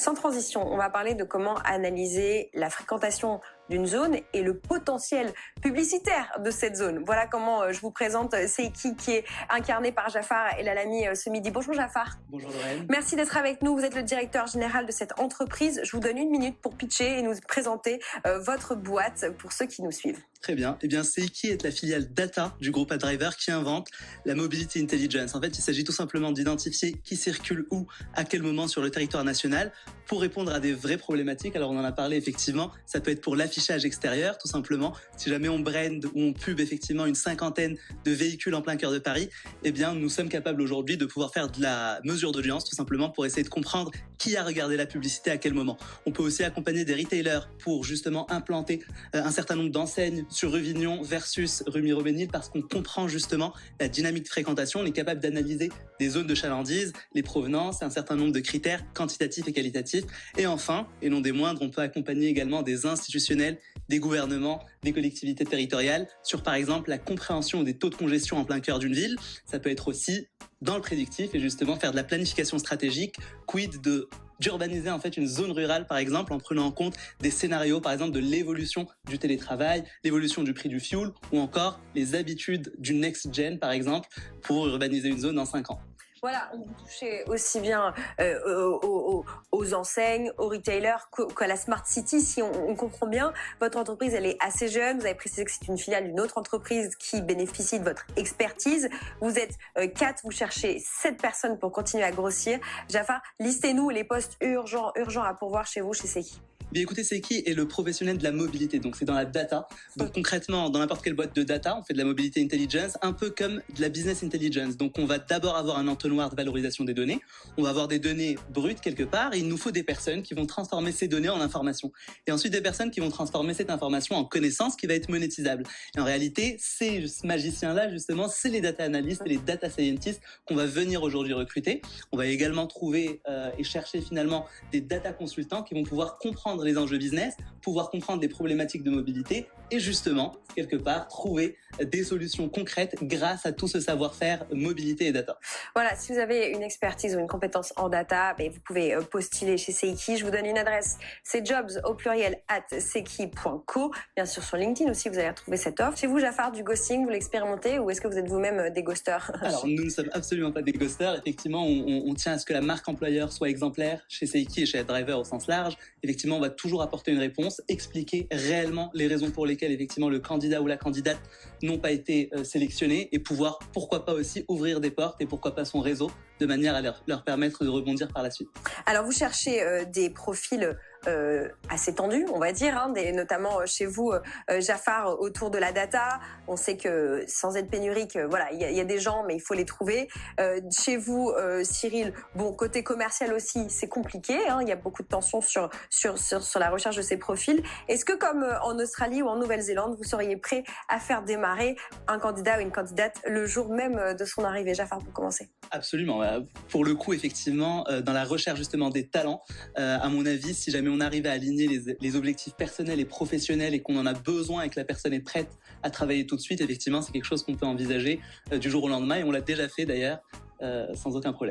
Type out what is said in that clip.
Sans transition, on va parler de comment analyser la fréquentation d'une zone et le potentiel publicitaire de cette zone. Voilà comment je vous présente Seiki, qui est incarné par Jafar Elalamy ce midi. Bonjour Jafar. Bonjour Lorraine. Merci d'être avec nous. Vous êtes le directeur général de cette entreprise. Je vous donne 1 minute pour pitcher et nous présenter votre boîte pour ceux qui nous suivent. Très bien. Eh bien, Seiki est la filiale data du groupe AdDriver qui invente la Mobility Intelligence. En fait, il s'agit tout simplement d'identifier qui circule où, à quel moment sur le territoire national pour répondre à des vraies problématiques. Alors, on en a parlé effectivement. Ça peut être pour l'affichage extérieur, tout simplement. Si jamais on brand ou on pub effectivement une 50aine de véhicules en plein cœur de Paris, eh bien, nous sommes capables aujourd'hui de pouvoir faire de la mesure d'audience, tout simplement pour essayer de comprendre qui a regardé la publicité à quel moment. On peut aussi accompagner des retailers pour justement implanter un certain nombre d'enseignes sur rue Vignon versus rue Mirobénil parce qu'on comprend justement la dynamique de fréquentation. On est capable d'analyser des zones de chalandise, les provenances, un certain nombre de critères quantitatifs et qualitatifs. Et enfin, et non des moindres, on peut accompagner également des institutionnels, des gouvernements, des collectivités territoriales sur par exemple la compréhension des taux de congestion en plein cœur d'une ville. Ça peut être aussi dans le prédictif et justement faire de la planification stratégique, quid d'urbaniser en fait une zone rurale par exemple en prenant en compte des scénarios par exemple de l'évolution du télétravail, l'évolution du prix du fuel ou encore les habitudes du next gen par exemple pour urbaniser une zone dans 5 ans. Voilà, on touchez aussi bien aux enseignes, aux retailers qu'à la Smart City. Si on comprend bien, votre entreprise, elle est assez jeune. Vous avez précisé que c'est une filiale d'une autre entreprise qui bénéficie de votre expertise. Vous êtes 4, vous cherchez 7 personnes pour continuer à grossir. Jafar, listez-nous les postes urgents à pourvoir chez vous, chez Seiki. Bien écoutez, Seiki est le professionnel de la mobilité, donc c'est dans la data. Donc concrètement, dans n'importe quelle boîte de data, on fait de la mobility intelligence, un peu comme de la business intelligence. Donc on va d'abord avoir un entonnoir de valorisation des données, on va avoir des données brutes quelque part, et il nous faut des personnes qui vont transformer ces données en information. Et ensuite des personnes qui vont transformer cette information en connaissance qui va être monétisable. Et en réalité, ces magiciens-là, justement, c'est les data analysts et les data scientists qu'on va venir aujourd'hui recruter. On va également trouver et chercher finalement des data consultants qui vont pouvoir comprendre les enjeux business, pouvoir comprendre des problématiques de mobilité et justement, quelque part, trouver des solutions concrètes grâce à tout ce savoir-faire mobilité et data. Voilà, si vous avez une expertise ou une compétence en data, vous pouvez postuler chez Seiki. Je vous donne une adresse, c'est jobs au pluriel @seiki.co. Bien sûr, sur LinkedIn aussi, vous allez retrouver cette offre. Chez vous, Jafar, du ghosting, vous l'expérimentez ou est-ce que vous êtes vous-même des ghosters? Alors, nous ne sommes absolument pas des ghosters. Effectivement, on tient à ce que la marque employeur soit exemplaire chez Seiki et chez AdDriver au sens large. Effectivement, on va toujours apporter une réponse, expliquer réellement les raisons pour lesquelles effectivement le candidat ou la candidate n'ont pas été sélectionnés et pouvoir, pourquoi pas aussi, ouvrir des portes et pourquoi pas son réseau de manière à leur permettre de rebondir par la suite. Alors, vous cherchez des profils assez tendus, on va dire, notamment chez vous, Jafar, autour de la data. On sait que sans être pénurique, voilà, il y a des gens, mais il faut les trouver. Chez vous, Cyril, bon, côté commercial aussi, c'est compliqué. Il y a beaucoup de tensions sur la recherche de ces profils. Est-ce que, comme en Australie ou en Nouvelle-Zélande, vous seriez prêt à faire démarrer un candidat ou une candidate le jour même de son arrivée? Jafar, pour commencer. Absolument. Pour le coup, effectivement, dans la recherche justement des talents, à mon avis, si jamais on arrive à aligner les objectifs personnels et professionnels et qu'on en a besoin et que la personne est prête à travailler tout de suite, effectivement, c'est quelque chose qu'on peut envisager du jour au lendemain et on l'a déjà fait d'ailleurs sans aucun problème.